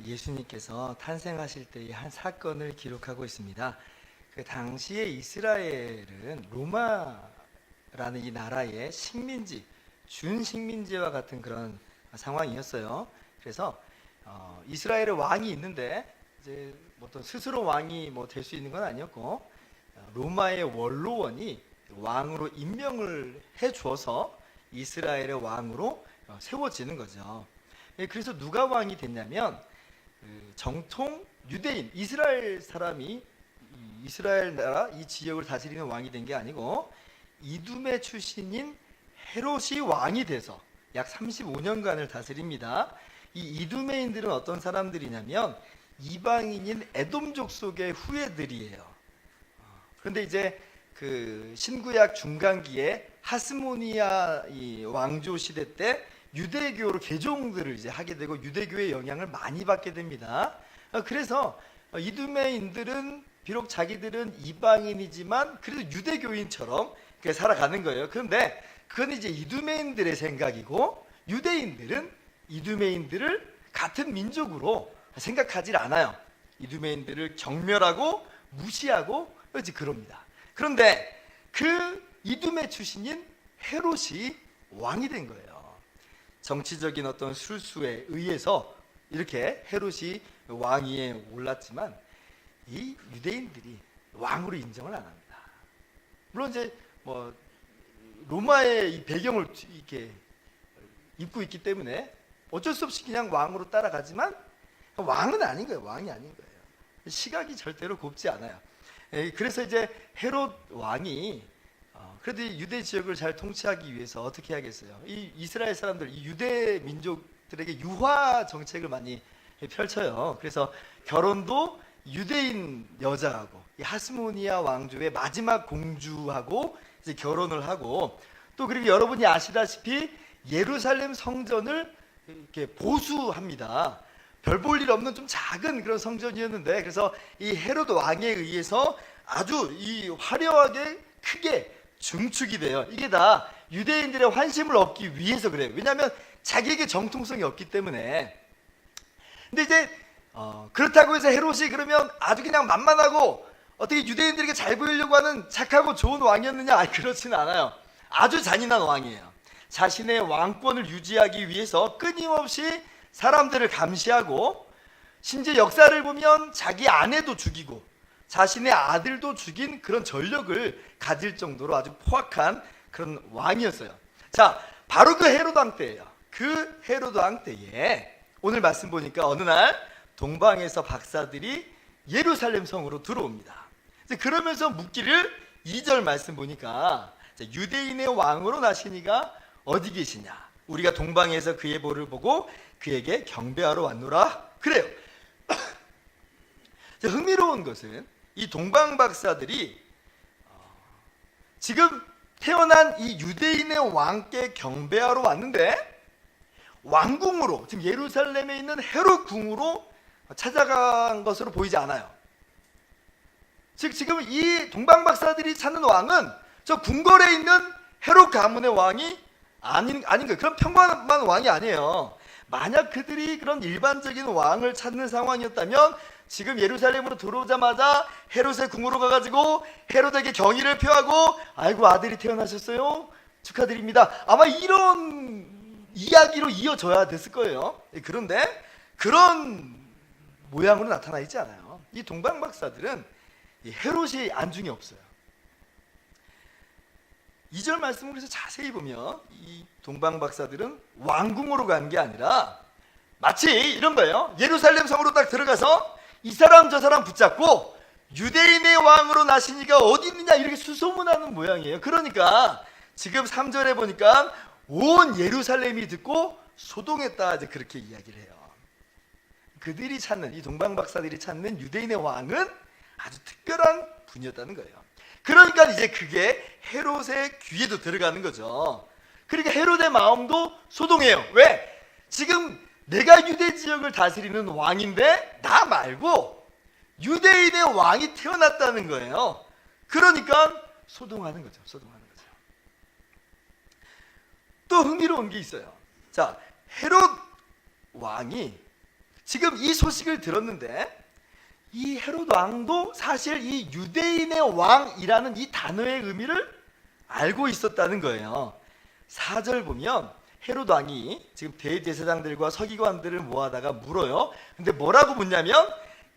예수님께서 탄생하실 때의 한 사건을 기록하고 있습니다. 그 당시에 이스라엘은 로마라는 이 나라의 식민지, 준식민지와 같은 그런 상황이었어요. 그래서 이스라엘의 왕이 있는데 이제 어떤 스스로 왕이 될 수 있는 건 아니었고, 로마의 원로원이 왕으로 임명을 해 주어서 이스라엘의 왕으로 세워지는 거죠. 그래서 누가 왕이 됐냐면 정통 유대인 이스라엘 사람이 이스라엘 나라 이 지역을 다스리는 왕이 된 게 아니고 이두메 출신인 헤롯이 왕이 돼서 약 35년간을 다스립니다. 이 이두메인들은 어떤 사람들이냐면 이방인인 에돔족 속의 후예들이에요. 그런데 이제 그 신구약 중간기에 하스모니아 이 왕조 시대 때 유대교로 개종들을 이제 하게 되고 유대교의 영향을 많이 받게 됩니다. 그래서 이두메인들은 비록 자기들은 이방인이지만 그래도 유대교인처럼 살아가는 거예요. 그런데 그건 이제 이두메인들의 생각이고, 유대인들은 이두메인들을 같은 민족으로 생각하지 않아요. 이두메인들을 경멸하고 무시하고 이제 그럽니다. 그런데 그 이두메 출신인 헤롯이 왕이 된 거예요. 정치적인 어떤 술수에 의해서 이렇게 헤롯이 왕위에 올랐지만 이 유대인들이 왕으로 인정을 안 합니다. 물론 이제 로마의 이 배경을 이렇게 입고 있기 때문에 어쩔 수 없이 그냥 왕으로 따라가지만 왕은 아닌 거예요. 왕이 아닌 거예요. 시각이 절대로 곱지 않아요. 그래서 이제 헤롯 왕이 그래도 유대 지역을 잘 통치하기 위해서 어떻게 해야겠어요? 이 이스라엘 사람들, 이 유대 민족들에게 유화 정책을 많이 펼쳐요. 그래서 결혼도 유대인 여자하고 이 하스모니아 왕조의 마지막 공주하고 이제 결혼을 하고, 또 그리고 여러분이 아시다시피 예루살렘 성전을 이렇게 보수합니다. 별 볼 일 없는 좀 작은 그런 성전이었는데, 그래서 이 헤롯 왕에 의해서 아주 이 화려하게 크게 증축이 돼요. 이게 다 유대인들의 환심을 얻기 위해서 그래요. 왜냐하면 자기에게 정통성이 없기 때문에. 근데 이제 그렇다고 해서 헤롯이 그러면 아주 그냥 만만하고 어떻게 유대인들에게 잘 보이려고 하는 착하고 좋은 왕이었느냐? 아니, 그렇지는 않아요. 아주 잔인한 왕이에요. 자신의 왕권을 유지하기 위해서 끊임없이 사람들을 감시하고, 심지어 역사를 보면 자기 아내도 죽이고 자신의 아들도 죽인 그런 전력을 가질 정도로 아주 포악한 그런 왕이었어요. 자, 바로 그 헤롯 왕 때예요. 그 헤롯 왕 때에 오늘 말씀 보니까 어느 날 동방에서 박사들이 예루살렘 성으로 들어옵니다. 그러면서 묻기를 2절 말씀 보니까 유대인의 왕으로 나시니가 어디 계시냐? 우리가 동방에서 그의 볼을 보고 그에게 경배하러 왔노라. 그래요. 흥미로운 것은 이 동방 박사들이 지금 태어난 이 유대인의 왕께 경배하러 왔는데 왕궁으로, 지금 예루살렘에 있는 헤롯 궁으로 찾아간 것으로 보이지 않아요. 즉 지금 이 동방 박사들이 찾는 왕은 저 궁궐에 있는 헤롯 가문의 왕이 아닌 거예요. 그런 평범한 왕이 아니에요. 만약 그들이 그런 일반적인 왕을 찾는 상황이었다면 지금 예루살렘으로 들어오자마자 헤롯의 궁으로 가가지고 헤롯에게 경의를 표하고, 아이고 아들이 태어나셨어요, 축하드립니다, 아마 이런 이야기로 이어져야 됐을 거예요. 그런데 그런 모양으로 나타나 있지 않아요. 이 동방 박사들은 헤롯이 안중에 없어요. 2절 말씀을 그래서 자세히 보면 이 동방 박사들은 왕궁으로 간 게 아니라 마치 이런 거예요. 예루살렘 성으로 딱 들어가서 이 사람 저 사람 붙잡고 유대인의 왕으로 나시니가 어디 있느냐 이렇게 수소문하는 모양이에요. 그러니까 지금 3절에 보니까 온 예루살렘이 듣고 소동했다, 이제 그렇게 이야기를 해요. 그들이 찾는, 이 동방 박사들이 찾는 유대인의 왕은 아주 특별한 분이었다는 거예요. 그러니까 이제 그게 헤롯의 귀에도 들어가는 거죠. 그러니까 헤롯의 마음도 소동해요. 왜? 지금 내가 유대 지역을 다스리는 왕인데 나 말고 유대인의 왕이 태어났다는 거예요. 그러니까 소동하는 거죠. 소동하는 거죠. 또 흥미로운 게 있어요. 자, 헤롯 왕이 지금 이 소식을 들었는데 이 헤롯 왕도 사실 이 유대인의 왕이라는 이 단어의 의미를 알고 있었다는 거예요. 4절 보면 헤롯 왕이 지금 대제사장들과 서기관들을 모아다가 물어요. 근데 뭐라고 묻냐면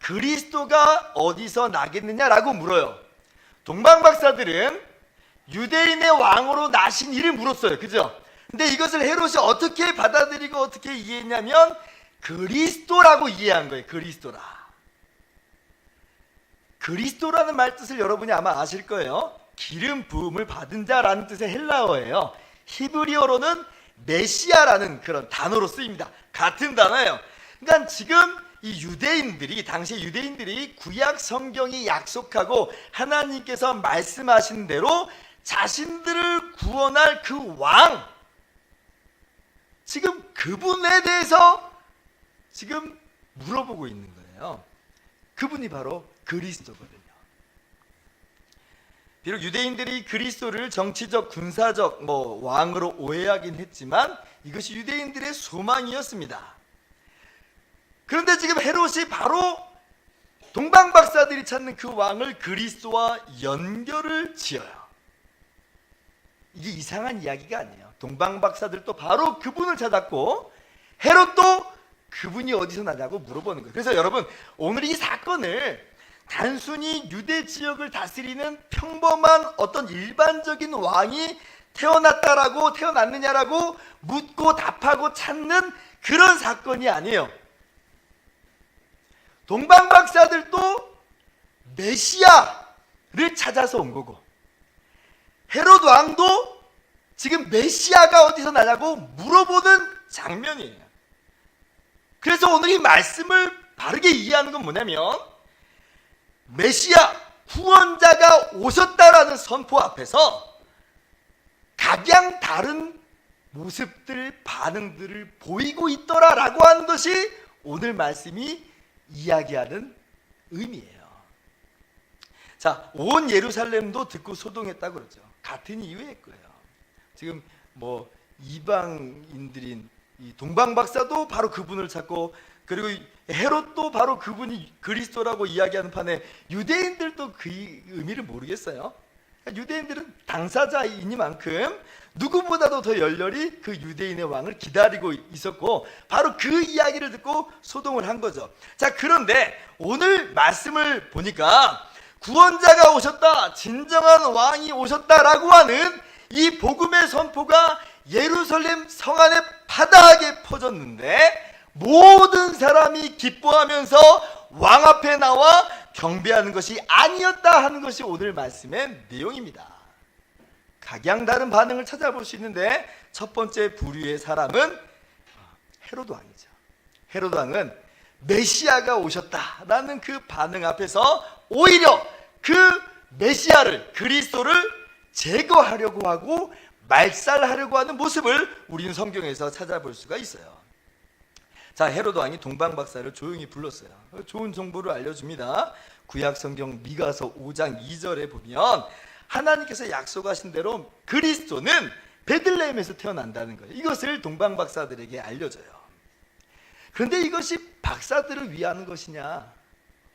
그리스도가 어디서 나겠느냐라고 물어요. 동방박사들은 유대인의 왕으로 나신 이를 물었어요. 그죠? 근데 이것을 헤롯이 어떻게 받아들이고 어떻게 이해했냐면 그리스도라고 이해한 거예요. 그리스도라는 말 뜻을 여러분이 아마 아실 거예요. 기름 부음을 받은 자라는 뜻의 헬라어예요. 히브리어로는 메시아라는 그런 단어로 쓰입니다. 같은 단어예요. 그러니까 지금 이 유대인들이, 당시 유대인들이 구약 성경이 약속하고 하나님께서 말씀하신 대로 자신들을 구원할 그 왕, 지금 그분에 대해서 지금 물어보고 있는 거예요. 그분이 바로 그리스도거든요. 비록 유대인들이 그리스도를 정치적, 군사적 왕으로 오해하긴 했지만 이것이 유대인들의 소망이었습니다. 그런데 지금 헤롯이 바로 동방박사들이 찾는 그 왕을 그리스도와 연결을 지어요. 이게 이상한 이야기가 아니에요. 동방박사들도 바로 그분을 찾았고 헤롯도 그분이 어디서 나냐고 물어보는 거예요. 그래서 여러분, 오늘 이 사건을 단순히 유대 지역을 다스리는 평범한 어떤 일반적인 왕이 태어났느냐라고 묻고 답하고 찾는 그런 사건이 아니에요. 동방박사들도 메시아를 찾아서 온 거고 헤롯 왕도 지금 메시아가 어디서 나냐고 물어보는 장면이에요. 그래서 오늘 이 말씀을 바르게 이해하는 건 뭐냐면 메시아, 구원자가 오셨다라는 선포 앞에서 각양 다른 모습들, 반응들을 보이고 있더라라고 하는 것이 오늘 말씀이 이야기하는 의미예요. 자, 온 예루살렘도 듣고 소동했다고 그러죠. 같은 이유일 거예요. 지금 이방인들인 이 동방박사도 바로 그분을 찾고, 그리고 헤롯도 바로 그분이 그리스도라고 이야기하는 판에 유대인들도 그 의미를 모르겠어요. 유대인들은 당사자이니만큼 누구보다도 더 열렬히 그 유대인의 왕을 기다리고 있었고 바로 그 이야기를 듣고 소동을 한 거죠. 자, 그런데 오늘 말씀을 보니까 구원자가 오셨다, 진정한 왕이 오셨다라고 하는 이 복음의 선포가 예루살렘 성 안에 파다하게 퍼졌는데 모든 사람이 기뻐하면서 왕 앞에 나와 경배하는 것이 아니었다 하는 것이 오늘 말씀의 내용입니다. 각양 다른 반응을 찾아볼 수 있는데 첫 번째 부류의 사람은 헤롯 왕이죠. 헤롯 왕은 메시아가 오셨다라는 그 반응 앞에서 오히려 그 메시아를, 그리스도를 제거하려고 하고 말살하려고 하는 모습을 우리는 성경에서 찾아볼 수가 있어요. 자, 헤롯 왕이 동방박사를 조용히 불렀어요. 좋은 정보를 알려줍니다. 구약 성경 미가서 5장 2절에 보면 하나님께서 약속하신 대로 그리스도는 베들레헴에서 태어난다는 거예요. 이것을 동방박사들에게 알려줘요. 그런데 이것이 박사들을 위하는 것이냐,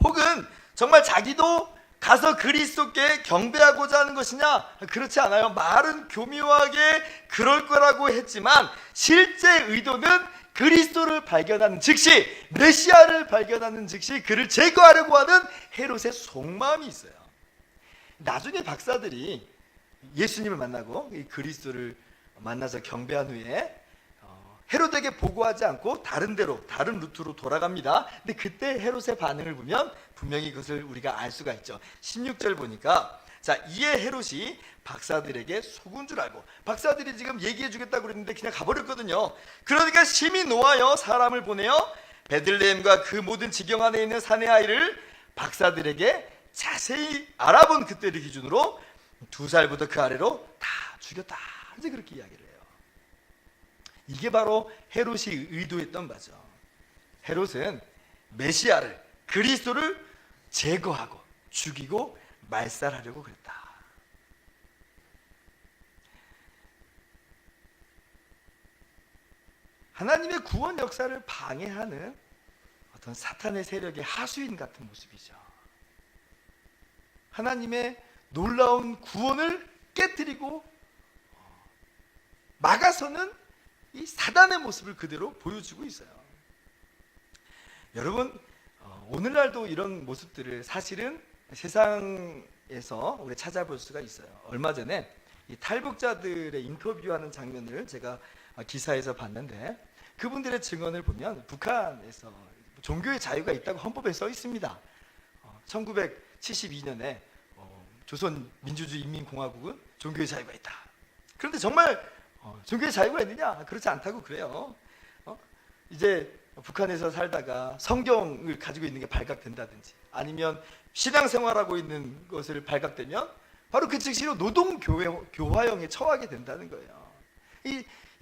혹은 정말 자기도 가서 그리스도께 경배하고자 하는 것이냐, 그렇지 않아요. 말은 교묘하게 그럴 거라고 했지만 실제 의도는 그리스도를 발견하는 즉시, 메시아를 발견하는 즉시 그를 제거하려고 하는 헤롯의 속마음이 있어요. 나중에 박사들이 예수님을 만나고 그리스도를 만나서 경배한 후에 헤롯에게 보고하지 않고 다른 데로, 다른 루트로 돌아갑니다. 근데 그때 헤롯의 반응을 보면 분명히 그것을 우리가 알 수가 있죠. 16절 보니까, 자, 이에 헤롯이 박사들에게 속은 줄 알고, 박사들이 지금 얘기해 주겠다고 그랬는데 그냥 가버렸거든요. 그러니까 심히 노하여 사람을 보내어 베들레헴과 그 모든 지경 안에 있는 사내 아이를 박사들에게 자세히 알아본 그때를 기준으로 2살부터 그 아래로 다 죽였다, 이제 그렇게 이야기를 해요. 이게 바로 헤롯이 의도했던 바죠. 헤롯은 메시아를, 그리스도를 제거하고 죽이고 말살하려고 그랬다. 하나님의 구원 역사를 방해하는 어떤 사탄의 세력의 하수인 같은 모습이죠. 하나님의 놀라운 구원을 깨뜨리고 막아서는 이 사단의 모습을 그대로 보여주고 있어요. 여러분, 오늘날도 이런 모습들을 사실은 세상에서 우리 찾아볼 수가 있어요. 얼마 전에 이 탈북자들의 인터뷰하는 장면을 제가 기사에서 봤는데, 그분들의 증언을 보면 북한에서 종교의 자유가 있다고 헌법에 써 있습니다. 1972년에 조선민주주의인민공화국은 종교의 자유가 있다. 그런데 정말 종교의 자유가 있느냐? 그렇지 않다고 그래요. 이제 북한에서 살다가 성경을 가지고 있는 게 발각된다든지, 아니면 신앙생활하고 있는 것을 발각되면 바로 그 즉시로 노동교화형에 처하게 된다는 거예요.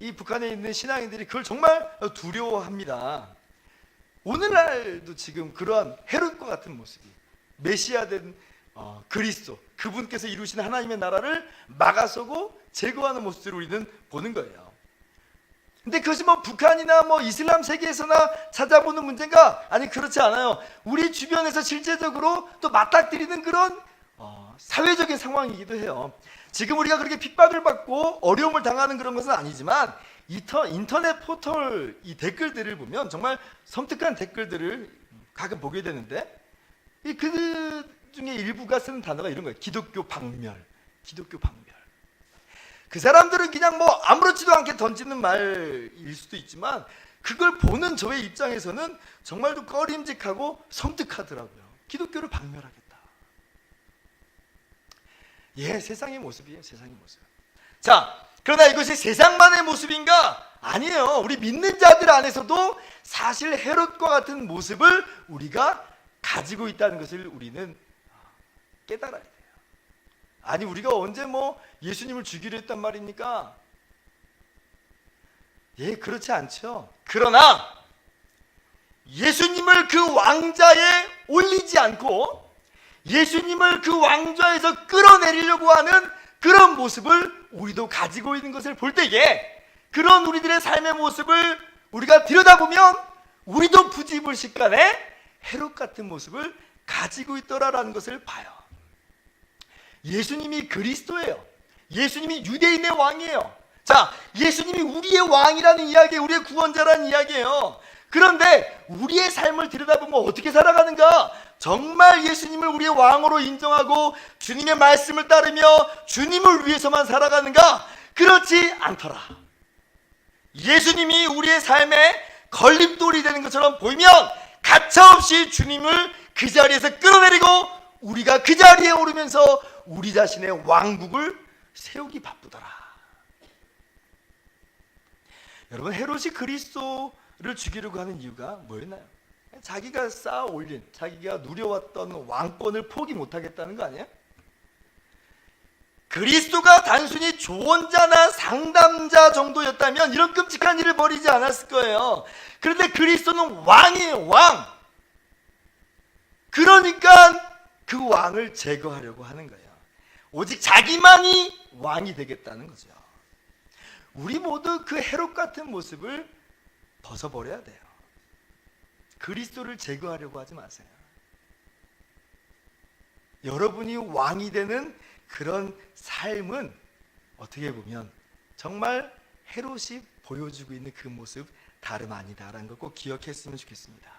이 북한에 있는 신앙인들이 그걸 정말 두려워합니다. 오늘날도 지금 그러한 헤롯과 같은 모습이, 메시아된 그리스도, 그분께서 이루신 하나님의 나라를 막아서고 제거하는 모습들을 우리는 보는 거예요. 근데 그것이 북한이나 이슬람 세계에서나 찾아보는 문제인가? 아니, 그렇지 않아요. 우리 주변에서 실제적으로 또 맞닥뜨리는 그런 사회적인 상황이기도 해요. 지금 우리가 그렇게 핍박을 받고 어려움을 당하는 그런 것은 아니지만, 인터넷 포털 이 댓글들을 보면 정말 섬뜩한 댓글들을 가끔 보게 되는데, 그 중에 일부가 쓰는 단어가 이런 거예요. 기독교 박멸. 기독교 박멸. 그 사람들은 그냥 아무렇지도 않게 던지는 말일 수도 있지만, 그걸 보는 저의 입장에서는 정말로 꺼림직하고 섬뜩하더라고요. 기독교를 박멸하겠다. 예, 세상의 모습이에요. 세상의 모습. 자, 그러나 이것이 세상만의 모습인가? 아니에요. 우리 믿는 자들 안에서도 사실 헤롯과 같은 모습을 우리가 가지고 있다는 것을 우리는 깨달아야 돼요. 아니, 우리가 언제 예수님을 죽이려 했단 말입니까? 예, 그렇지 않죠. 그러나 예수님을 그 왕좌에 올리지 않고 예수님을 그 왕좌에서 끌어내리려고 하는 그런 모습을 우리도 가지고 있는 것을 볼 때에, 그런 우리들의 삶의 모습을 우리가 들여다보면 우리도 부지불식간에 헤롯 같은 모습을 가지고 있더라라는 것을 봐요. 예수님이 그리스도예요. 예수님이 유대인의 왕이에요. 자, 예수님이 우리의 왕이라는 이야기예요. 우리의 구원자라는 이야기예요. 그런데 우리의 삶을 들여다보면 어떻게 살아가는가? 정말 예수님을 우리의 왕으로 인정하고 주님의 말씀을 따르며 주님을 위해서만 살아가는가? 그렇지 않더라. 예수님이 우리의 삶에 걸림돌이 되는 것처럼 보이면 가차없이 주님을 그 자리에서 끌어내리고 우리가 그 자리에 오르면서 우리 자신의 왕국을 세우기 바쁘더라. 여러분, 헤롯이 그리스도를 죽이려고 하는 이유가 뭐였나요? 자기가 쌓아 올린, 자기가 누려왔던 왕권을 포기 못하겠다는 거 아니에요? 그리스도가 단순히 조언자나 상담자 정도였다면 이런 끔찍한 일을 벌이지 않았을 거예요. 그런데 그리스도는 왕이에요, 왕. 그러니까 그 왕을 제거하려고 하는 거예요. 오직 자기만이 왕이 되겠다는 거죠. 우리 모두 그 헤롯 같은 모습을 벗어버려야 돼요. 그리스도를 제거하려고 하지 마세요. 여러분이 왕이 되는 그런 삶은 어떻게 보면 정말 헤롯이 보여주고 있는 그 모습 다름 아니다라는 걸 꼭 기억했으면 좋겠습니다.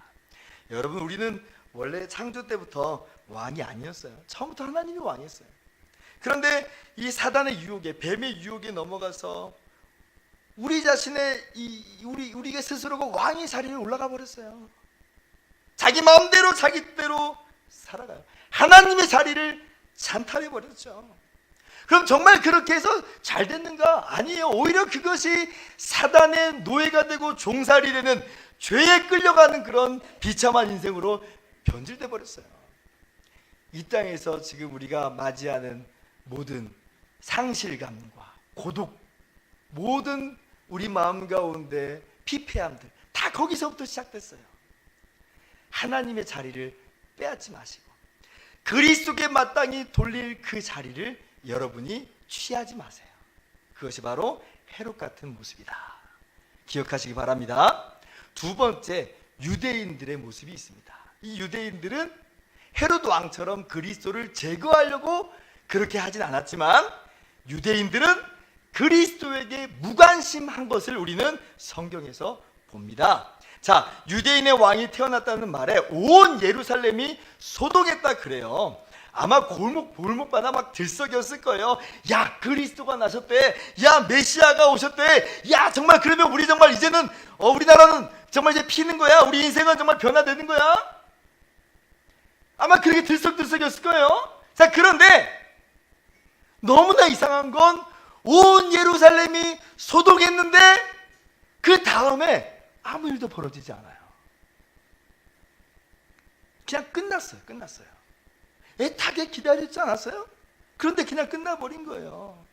여러분, 우리는 원래 창조 때부터 왕이 아니었어요. 처음부터 하나님이 왕이었어요. 그런데 이 사단의 유혹에, 뱀의 유혹에 넘어가서 우리 자신의 우리가 스스로가 왕의 자리에 올라가 버렸어요. 자기 마음대로 자기대로 살아가요. 하나님의 자리를 찬탈해 버렸죠. 그럼 정말 그렇게 해서 잘 됐는가? 아니에요. 오히려 그것이 사단의 노예가 되고 종살이 되는, 죄에 끌려가는 그런 비참한 인생으로 변질돼 버렸어요. 이 땅에서 지금 우리가 맞이하는 모든 상실감과 고독, 모든 우리 마음 가운데 피폐함들 다 거기서부터 시작됐어요. 하나님의 자리를 빼앗지 마시고 그리스도께 마땅히 돌릴 그 자리를 여러분이 취하지 마세요. 그것이 바로 헤롯 같은 모습이다. 기억하시기 바랍니다. 두 번째, 유대인들의 모습이 있습니다. 이 유대인들은 헤롯 왕처럼 그리스도를 제거하려고 그렇게 하진 않았지만 유대인들은 그리스도에게 무관심한 것을 우리는 성경에서 봅니다. 자, 유대인의 왕이 태어났다는 말에 온 예루살렘이 소동했다 그래요. 아마 골목마다 막 들썩였을 거예요. 야, 그리스도가 나셨대. 야, 메시아가 오셨대. 야, 정말 그러면 우리 정말 이제는 우리나라는 정말 이제 피는 거야. 우리 인생은 정말 변화되는 거야. 아마 그렇게 들썩들썩였을 거예요. 자, 그런데 너무나 이상한 건 온 예루살렘이 소동했는데 그 다음에 아무 일도 벌어지지 않아요. 그냥 끝났어요. 애타게 기다렸지 않았어요? 그런데 그냥 끝나버린 거예요.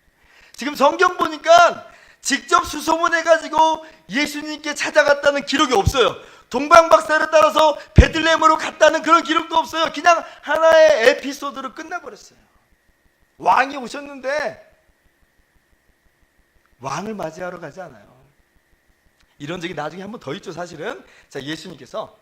지금 성경 보니까 직접 수소문해가지고 예수님께 찾아갔다는 기록이 없어요. 동방박사를 따라서 베들레헴으로 갔다는 그런 기록도 없어요. 그냥 하나의 에피소드로 끝나버렸어요. 왕이 오셨는데 왕을 맞이하러 가지 않아요. 이런 적이 나중에 한 번 더 있죠. 사실은 자, 예수님께서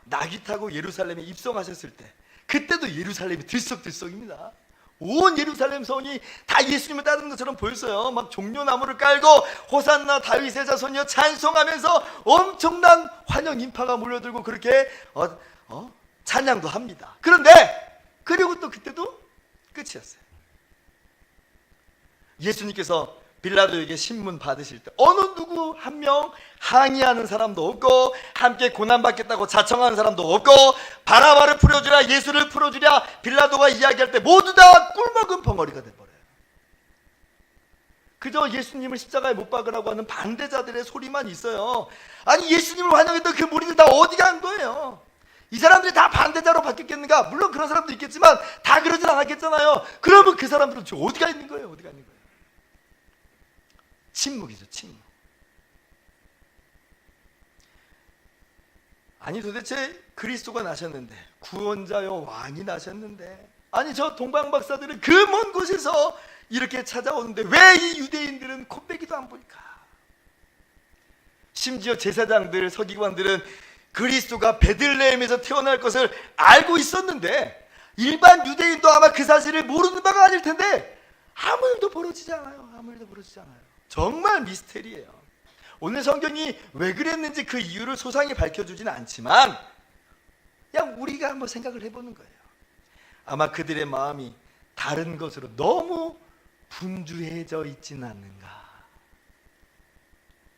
나귀 타고 예루살렘에 입성하셨을 때 그때도 예루살렘이 들썩들썩입니다. 온 예루살렘 성이 다 예수님을 따르는 것처럼 보였어요. 막 종려나무를 깔고 호산나 다윗의 자손이여 찬송하면서 엄청난 환영 인파가 몰려들고 그렇게 찬양도 합니다. 그런데 그리고 또 그때도 끝이었어요. 예수님께서 빌라도에게 신문 받으실 때 어느 누구 한 명 항의하는 사람도 없고 함께 고난받겠다고 자청하는 사람도 없고 바라바를 풀어주랴 예수를 풀어주랴 빌라도가 이야기할 때 모두 다 꿀먹은 벙어리가 돼버려요. 그저 예수님을 십자가에 못 박으라고 하는 반대자들의 소리만 있어요. 아니, 예수님을 환영했던 그 무리들 다 어디 간 거예요? 이 사람들이 다 반대자로 바뀌었겠는가? 물론 그런 사람도 있겠지만 다 그러진 않았겠잖아요. 그러면 그 사람들은 지금 어디가 있는 거예요? 어디가 있는 거예요? 침묵이죠, 침묵. 아니, 도대체 그리스도가 나셨는데, 구원자요 왕이 나셨는데, 아니 저 동방박사들은 그 먼 곳에서 이렇게 찾아오는데 왜 이 유대인들은 코빼기도 안 보니까? 심지어 제사장들, 서기관들은 그리스도가 베들레헴에서 태어날 것을 알고 있었는데 일반 유대인도 아마 그 사실을 모르는 바가 아닐 텐데 아무 일도 벌어지지 않아요. 아무 일도 벌어지지 않아요. 정말 미스테리예요. 오늘 성경이 왜 그랬는지 그 이유를 소상히 밝혀주지는 않지만 그냥 우리가 한번 생각을 해보는 거예요. 아마 그들의 마음이 다른 것으로 너무 분주해져 있지는 않는가.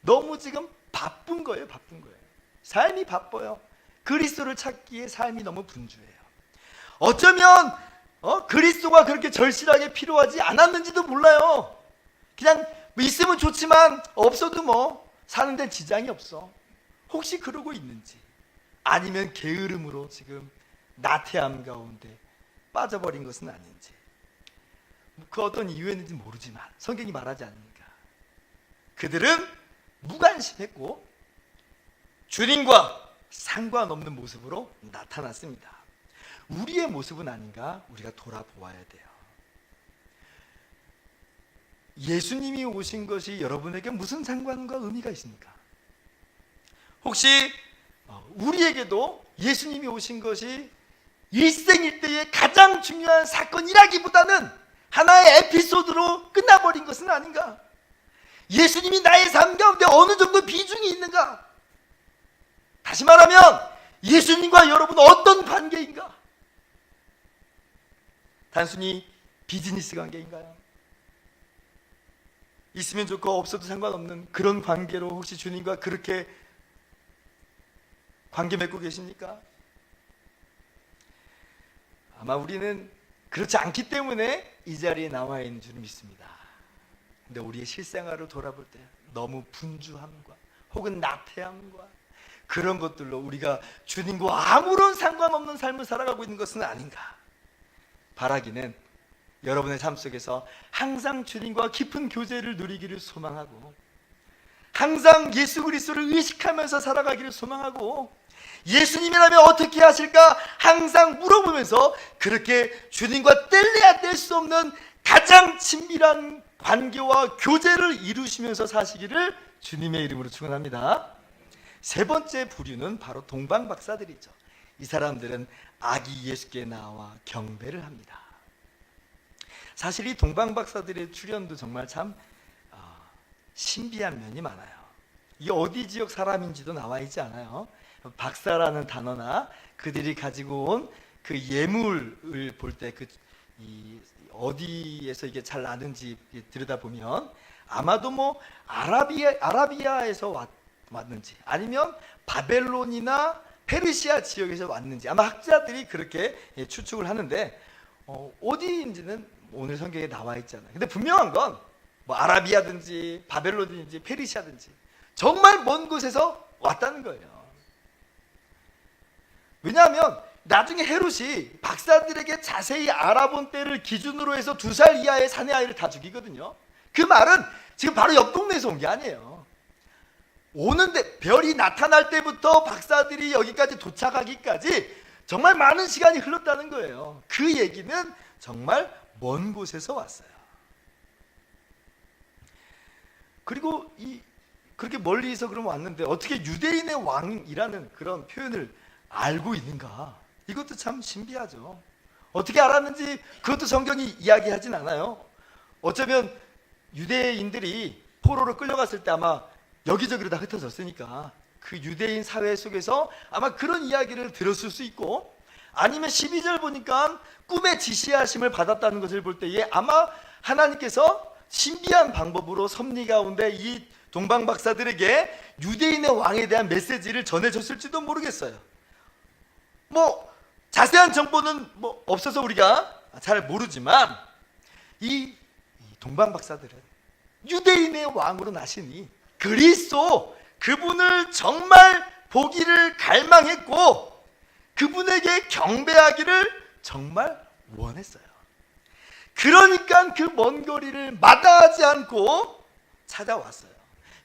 너무 지금 바쁜 거예요. 바쁜 거예요. 삶이 바빠요. 그리스도를 찾기에 삶이 너무 분주해요. 어쩌면 그리스도가 그렇게 절실하게 필요하지 않았는지도 몰라요. 그냥 있으면 좋지만 없어도 뭐 사는 데 지장이 없어. 혹시 그러고 있는지, 아니면 게으름으로 지금 나태함 가운데 빠져버린 것은 아닌지, 그 어떤 이유였는지 모르지만 성경이 말하지 않으니까 그들은 무관심했고 주님과 상관없는 모습으로 나타났습니다. 우리의 모습은 아닌가 우리가 돌아보아야 돼요. 예수님이 오신 것이 여러분에게 무슨 상관과 의미가 있습니까? 혹시 우리에게도 예수님이 오신 것이 일생일대의 가장 중요한 사건이라기보다는 하나의 에피소드로 끝나버린 것은 아닌가? 예수님이 나의 삶 가운데 어느 정도 비중이 있는가? 다시 말하면 예수님과 여러분은 어떤 관계인가? 단순히 비즈니스 관계인가요? 있으면 좋고 없어도 상관없는 그런 관계로 혹시 주님과 그렇게 관계 맺고 계십니까? 아마 우리는 그렇지 않기 때문에 이 자리에 나와 있는 줄 믿습니다. 근데 우리의 실생활을 돌아볼 때 너무 분주함과 혹은 나태함과 그런 것들로 우리가 주님과 아무런 상관없는 삶을 살아가고 있는 것은 아닌가. 바라기는 여러분의 삶 속에서 항상 주님과 깊은 교제를 누리기를 소망하고, 항상 예수 그리스도를 의식하면서 살아가기를 소망하고, 예수님이라면 어떻게 하실까 항상 물어보면서 그렇게 주님과 뗄래야 뗄 수 없는 가장 친밀한 관계와 교제를 이루시면서 사시기를 주님의 이름으로 축원합니다. 세 번째 부류는 바로 동방박사들이죠. 이 사람들은 아기 예수께 나와 경배를 합니다. 사실 이 동방박사들의 출현도 정말 참 신비한 면이 많아요. 이 어디 지역 사람인지도 나와 있지 않아요. 박사라는 단어나 그들이 가지고 온 그 예물을 볼 때 어디에서 이게 잘 나는지 들여다보면 아마도 뭐 아라비아에서 왔는지 아니면 바벨론이나 페르시아 지역에서 왔는지 아마 학자들이 그렇게 추측을 하는데 어디인지는 오늘 성경에 나와 있잖아요. 근데 분명한 건 뭐 아라비아든지 바벨론이든지 페르시아든지 정말 먼 곳에서 왔다는 거예요. 왜냐하면 나중에 헤롯이 박사들에게 자세히 알아본 때를 기준으로 해서 2살 이하의 사내 아이를 다 죽이거든요. 그 말은 지금 바로 옆 동네에서 온 게 아니에요. 오는데 별이 나타날 때부터 박사들이 여기까지 도착하기까지 정말 많은 시간이 흘렀다는 거예요. 그 얘기는 정말 먼 곳에서 왔어요. 그리고 그렇게 멀리서 그럼 왔는데 어떻게 유대인의 왕이라는 그런 표현을 알고 있는가? 이것도 참 신비하죠. 어떻게 알았는지 그것도 성경이 이야기하진 않아요. 어쩌면 유대인들이 포로로 끌려갔을 때 아마 여기저기로 다 흩어졌으니까 그 유대인 사회 속에서 아마 그런 이야기를 들었을 수 있고, 아니면 12절 보니까 꿈에 지시하심을 받았다는 것을 볼 때에 아마 하나님께서 신비한 방법으로 섭리 가운데 이 동방박사들에게 유대인의 왕에 대한 메시지를 전해줬을지도 모르겠어요. 뭐 자세한 정보는 뭐 없어서 우리가 잘 모르지만 이 동방박사들은 유대인의 왕으로 나시니 그리스도 그분을 정말 보기를 갈망했고 그분에게 경배하기를 정말 원했어요. 그러니까 그 먼 거리를 마다하지 않고 찾아왔어요.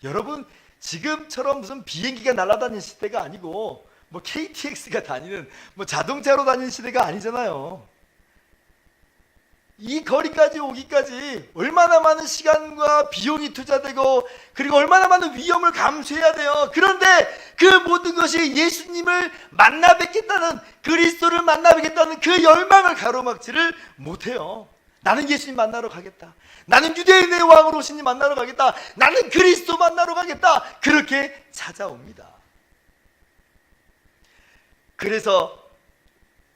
여러분, 지금처럼 무슨 비행기가 날아다니는 시대가 아니고 뭐 KTX가 다니는 뭐 자동차로 다니는 시대가 아니잖아요. 이 거리까지 오기까지 얼마나 많은 시간과 비용이 투자되고 그리고 얼마나 많은 위험을 감수해야 돼요. 그런데 그 모든 것이 예수님을 만나 뵙겠다는, 그리스도를 만나 뵙겠다는 그 열망을 가로막지를 못해요. 나는 예수님 만나러 가겠다, 나는 유대인의 왕으로 오신 님 만나러 가겠다, 나는 그리스도 만나러 가겠다, 그렇게 찾아옵니다. 그래서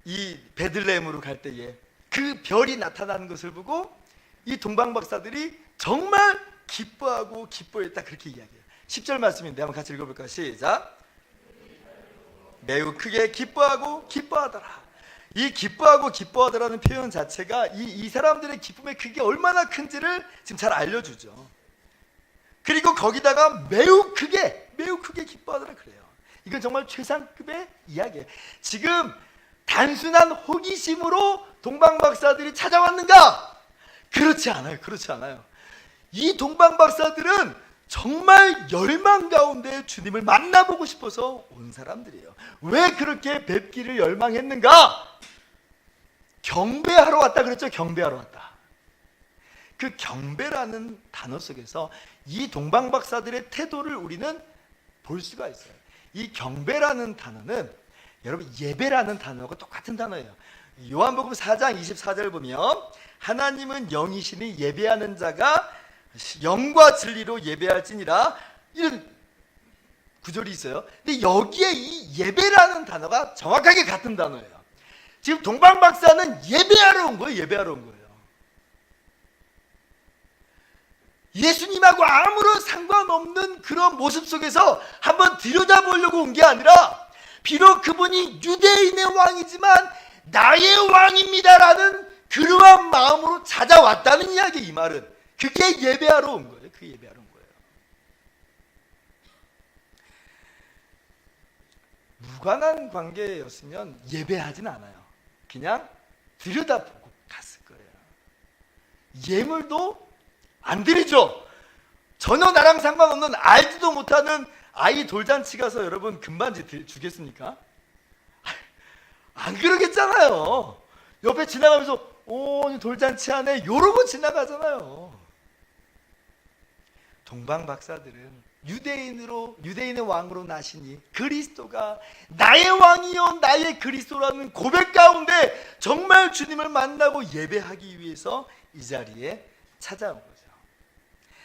이 베들레헴으로 갈 때에 그 별이 나타나는 것을 보고 이 동방박사들이 정말 기뻐하고 기뻐했다, 그렇게 이야기해요. 10절 말씀인데 한번 같이 읽어볼까요? 시작. 매우 크게 기뻐하고 기뻐하더라. 이 기뻐하고 기뻐하더라는 표현 자체가 이 사람들의 기쁨의 크기가 얼마나 큰지를 지금 잘 알려주죠. 그리고 거기다가 매우 크게 기뻐하더라 그래요. 이건 정말 최상급의 이야기예요. 지금 단순한 호기심으로 동방박사들이 찾아왔는가? 그렇지 않아요. 이 동방박사들은 정말 열망 가운데 주님을 만나보고 싶어서 온 사람들이에요. 왜 그렇게 뵙기를 열망했는가? 경배하러 왔다 그랬죠. 경배하러 왔다. 그 경배라는 단어 속에서 이 동방박사들의 태도를 우리는 볼 수가 있어요. 이 경배라는 단어는 여러분 예배라는 단어가 똑같은 단어예요. 요한복음 4장 24절 보면 하나님은 영이시니 예배하는 자가 영과 진리로 예배할지니라, 이런 구절이 있어요. 근데 여기에 이 예배라는 단어가 정확하게 같은 단어예요. 지금 동방박사는 예배하러 온 거예요. 예수님하고 아무런 상관없는 그런 모습 속에서 한번 들여다보려고 온 게 아니라, 비록 그분이 유대인의 왕이지만 나의 왕입니다라는 그러한 마음으로 찾아왔다는 이야기. 이 말은 그게 예배하러 온 거예요. 무관한 관계였으면 예배하진 않아요. 그냥 들여다보고 갔을 거예요. 예물도 안 드리죠. 전혀 나랑 상관없는 알지도 못하는 아이 돌잔치 가서 여러분 금반지 주겠습니까? 안 그러겠잖아요. 옆에 지나가면서 오 돌잔치 하네 이러고 지나가잖아요. 동방박사들은 유대인의 왕으로 나시니 그리스도가 나의 왕이요 나의 그리스도라는 고백 가운데 정말 주님을 만나고 예배하기 위해서 이 자리에 찾아온 거죠.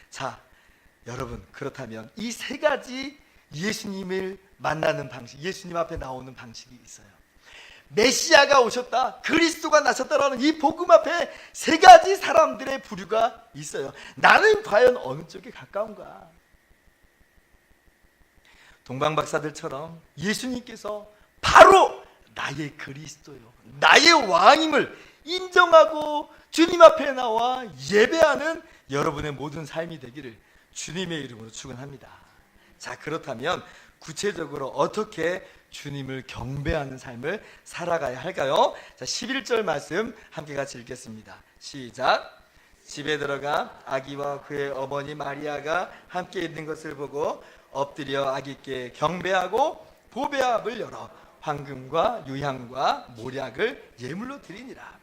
자, 여러분, 그렇다면 이 세 가지 예수님을 만나는 방식, 예수님 앞에 나오는 방식이 있어요. 메시아가 오셨다, 그리스도가 나셨다라는 이 복음 앞에 세 가지 사람들의 부류가 있어요. 나는 과연 어느 쪽에 가까운가? 동방박사들처럼 예수님께서 바로 나의 그리스도요, 나의 왕임을 인정하고 주님 앞에 나와 예배하는 여러분의 모든 삶이 되기를 주님의 이름으로 축원합니다. 자, 그렇다면 구체적으로 어떻게 주님을 경배하는 삶을 살아가야 할까요? 자, 11절 말씀 함께 같이 읽겠습니다. 시작. 집에 들어가 아기와 그의 어머니 마리아가 함께 있는 것을 보고 엎드려 아기께 경배하고 보배압을 열어 황금과 유향과 모략을 예물로 드리니라.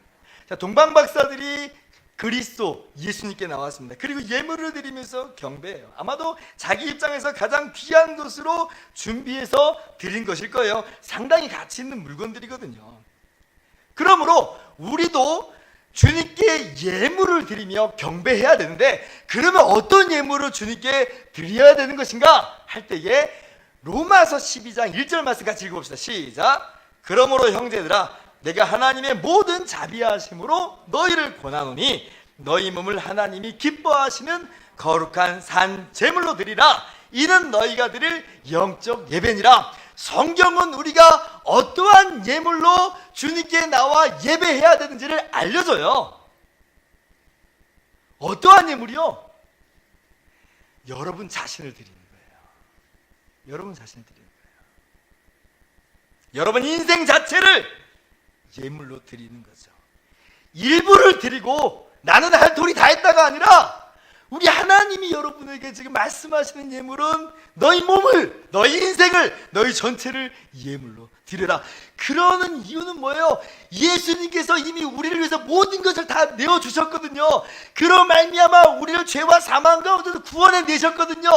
자, 동방박사들이 그리스도 예수님께 나왔습니다. 그리고 예물을 드리면서 경배해요. 아마도 자기 입장에서 가장 귀한 것으로 준비해서 드린 것일 거예요. 상당히 가치 있는 물건들이거든요. 그러므로 우리도 주님께 예물을 드리며 경배해야 되는데, 그러면 어떤 예물을 주님께 드려야 되는 것인가 할 때에 로마서 12장 1절 말씀 같이 읽어봅시다. 시작. 그러므로 형제들아, 내가 하나님의 모든 자비하심으로 너희를 권하노니 너희 몸을 하나님이 기뻐하시는 거룩한 산 제물로 드리라. 이는 너희가 드릴 영적 예배니라. 성경은 우리가 어떠한 예물로 주님께 나와 예배해야 되는지를 알려줘요. 어떠한 예물이요? 여러분 자신을 드리는 거예요. 여러분 자신을 드리는 거예요. 여러분 인생 자체를 예물로 드리는 거죠. 일부를 드리고 나는 할 도리 다 했다가 아니라, 우리 하나님이 여러분에게 지금 말씀하시는 예물은 너희 몸을, 너희 인생을, 너희 전체를 예물로 드려라. 그러는 이유는 뭐예요? 예수님께서 이미 우리를 위해서 모든 것을 다 내어주셨거든요. 그런 말미암아 우리를 죄와 사망 가운데서 구원해 내셨거든요.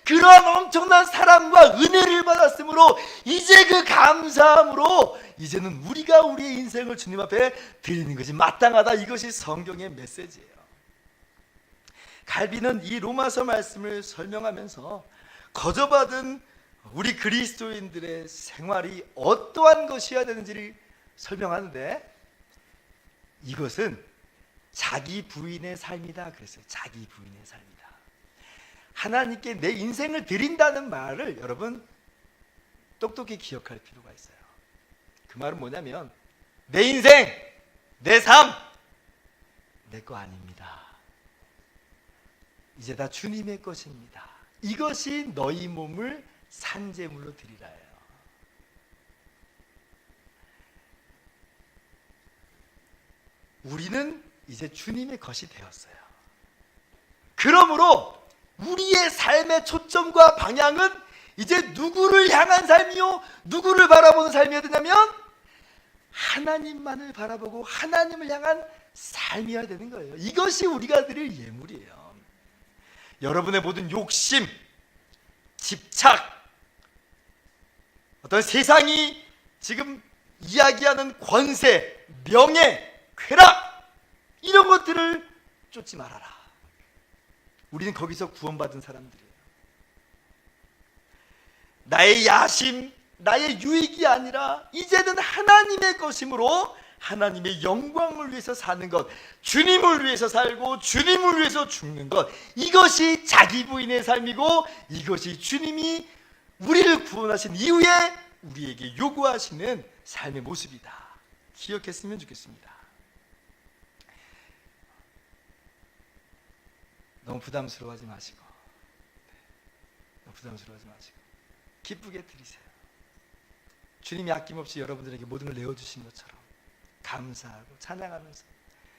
그러한 엄청난 사랑과 은혜를 받았으므로 이제 그 감사함으로 이제는 우리가 우리의 인생을 주님 앞에 드리는 것이 마땅하다. 이것이 성경의 메시지예요. 갈비는 이 로마서 말씀을 설명하면서 거저받은 우리 그리스도인들의 생활이 어떠한 것이어야 되는지를 설명하는데, 이것은 자기 부인의 삶이다 그랬어요. 자기 부인의 삶이다. 하나님께 내 인생을 드린다는 말을 여러분 똑똑히 기억할 필요가 있어요. 그 말은 뭐냐면, 내 인생, 내 삶, 내 거 아닙니다. 이제 다 주님의 것입니다. 이것이 너희 몸을 산제물로 드리라예요. 우리는 이제 주님의 것이 되었어요. 그러므로 우리의 삶의 초점과 방향은 이제 누구를 향한 삶이요, 누구를 바라보는 삶이어야 되냐면 하나님만을 바라보고 하나님을 향한 삶이어야 되는 거예요. 이것이 우리가 드릴 예물이에요. 여러분의 모든 욕심, 집착, 어떤 세상이 지금 이야기하는 권세, 명예, 쾌락, 이런 것들을 쫓지 말아라. 우리는 거기서 구원받은 사람들이에요. 나의 야심, 나의 유익이 아니라 이제는 하나님의 것이므로 하나님의 영광을 위해서 사는 것, 주님을 위해서 살고 주님을 위해서 죽는 것, 이것이 자기 부인의 삶이고 이것이 주님이 우리를 구원하신 이후에 우리에게 요구하시는 삶의 모습이다. 기억했으면 좋겠습니다. 너무 부담스러워하지 마시고, 너무 부담스러워하지 마시고 기쁘게 드리세요. 주님이 아낌없이 여러분들에게 모든 걸 내어주신 것처럼 감사하고 찬양하면서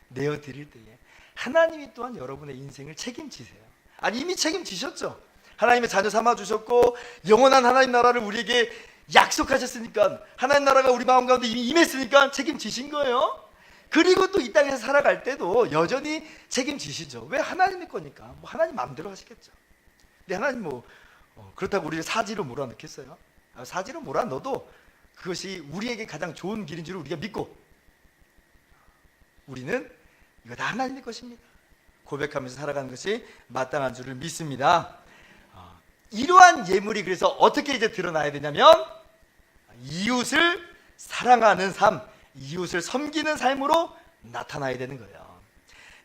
내어드릴 때에 하나님이 또한 여러분의 인생을 책임지세요. 아니, 이미 책임지셨죠. 하나님의 자녀 삼아주셨고 영원한 하나님 나라를 우리에게 약속하셨으니까, 하나님 나라가 우리 마음 가운데 이미 임했으니까 책임지신 거예요. 그리고 또 이 땅에서 살아갈 때도 여전히 책임지시죠. 왜? 하나님의 거니까. 뭐 하나님 마음대로 하시겠죠. 근데 하나님 그렇다고 우리를 사지로 몰아넣겠어요? 사지로 몰아넣어도 그것이 우리에게 가장 좋은 길인 줄 우리가 믿고, 우리는 이거 다 하나님의 것입니다 고백하면서 살아가는 것이 마땅한 줄을 믿습니다. 이러한 예물이 그래서 어떻게 이제 드러나야 되냐면, 이웃을 사랑하는 삶, 이웃을 섬기는 삶으로 나타나야 되는 거예요.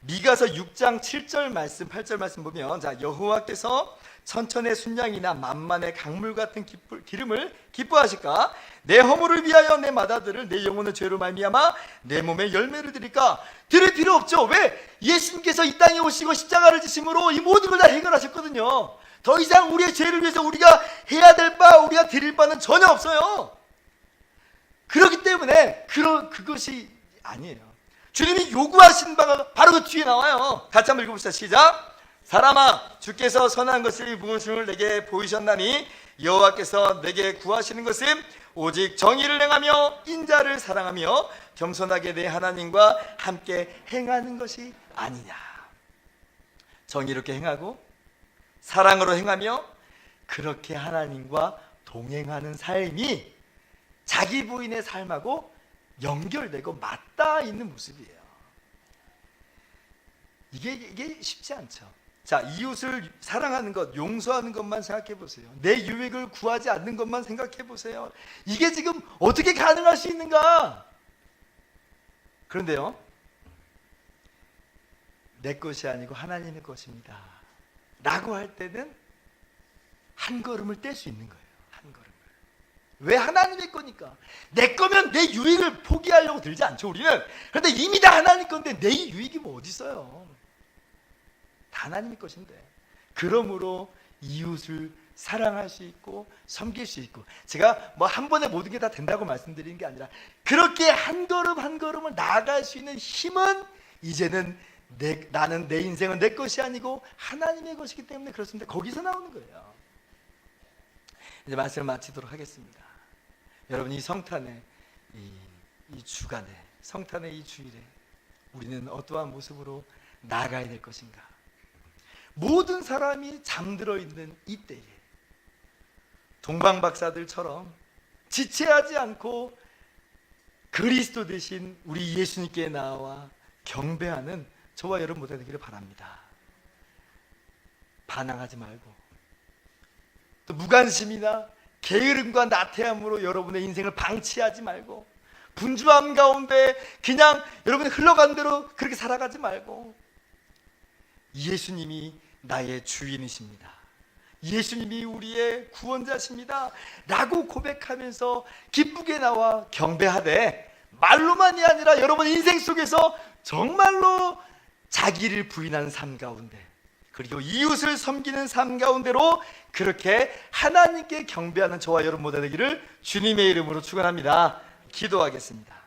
미가서 6장 7절 말씀, 8절 말씀 보면, 자, 여호와께서 천천의 순양이나 만만의 강물 같은 기름을 기뻐하실까? 내 허물을 위하여 내 마다들을, 내 영혼의 죄로 말미암아 내 몸에 열매를 드릴까? 드릴 필요 없죠. 왜? 예수님께서 이 땅에 오시고 십자가를 지심으로 이 모든 걸 다 해결하셨거든요. 더 이상 우리의 죄를 위해서 우리가 해야 될 바, 우리가 드릴 바는 전혀 없어요. 그렇기 때문에 그것이 아니에요. 주님이 요구하신 바가 바로 그 뒤에 나와요. 같이 한번 읽어봅시다. 시작. 사람아, 주께서 선한 것을 무엇을 내게 보이셨나니 여호와께서 내게 구하시는 것은 오직 정의를 행하며 인자를 사랑하며 겸손하게 내 하나님과 함께 행하는 것이 아니냐. 정의롭게 행하고 사랑으로 행하며 그렇게 하나님과 동행하는 삶이 자기 부인의 삶하고 연결되고 맞닿아 있는 모습이에요. 이게 쉽지 않죠. 자, 이웃을 사랑하는 것, 용서하는 것만 생각해 보세요. 내 유익을 구하지 않는 것만 생각해 보세요. 이게 지금 어떻게 가능할 수 있는가? 그런데요, 내 것이 아니고 하나님의 것입니다 라고 할 때는 한 걸음을 뗄 수 있는 거예요. 한 걸음을. 왜? 하나님의 거니까. 내 거면 내 유익을 포기하려고 들지 않죠, 우리는. 그런데 이미 다 하나님 건데 내 유익이 뭐 어디 있어요? 다 하나님의 것인데. 그러므로 이웃을 사랑할 수 있고 섬길 수 있고, 제가 뭐 한 번에 모든 게 다 된다고 말씀드리는 게 아니라, 그렇게 한 걸음 한 걸음을 나아갈 수 있는 힘은 이제는 나는, 내 인생은 내 것이 아니고 하나님의 것이기 때문에 그렇습니다. 거기서 나오는 거예요. 이제 말씀을 마치도록 하겠습니다. 여러분, 이 성탄의 이 주간에, 성탄의 이 주일에 우리는 어떠한 모습으로 나아가야 될 것인가? 모든 사람이 잠들어 있는 이때에 동방박사들처럼 지체하지 않고 그리스도 대신 우리 예수님께 나와 경배하는 저와 여러분 모두가 되기를 바랍니다. 반항하지 말고, 또 무관심이나 게으름과 나태함으로 여러분의 인생을 방치하지 말고, 분주함 가운데 그냥 여러분이 흘러간 대로 그렇게 살아가지 말고, 예수님이 나의 주인이십니다, 예수님이 우리의 구원자십니다 라고 고백하면서 기쁘게 나와 경배하되, 말로만이 아니라 여러분 인생 속에서 정말로 자기를 부인하는 삶 가운데, 그리고 이웃을 섬기는 삶 가운데로 그렇게 하나님께 경배하는 저와 여러분 모두 되기를 주님의 이름으로 축원합니다. 기도하겠습니다.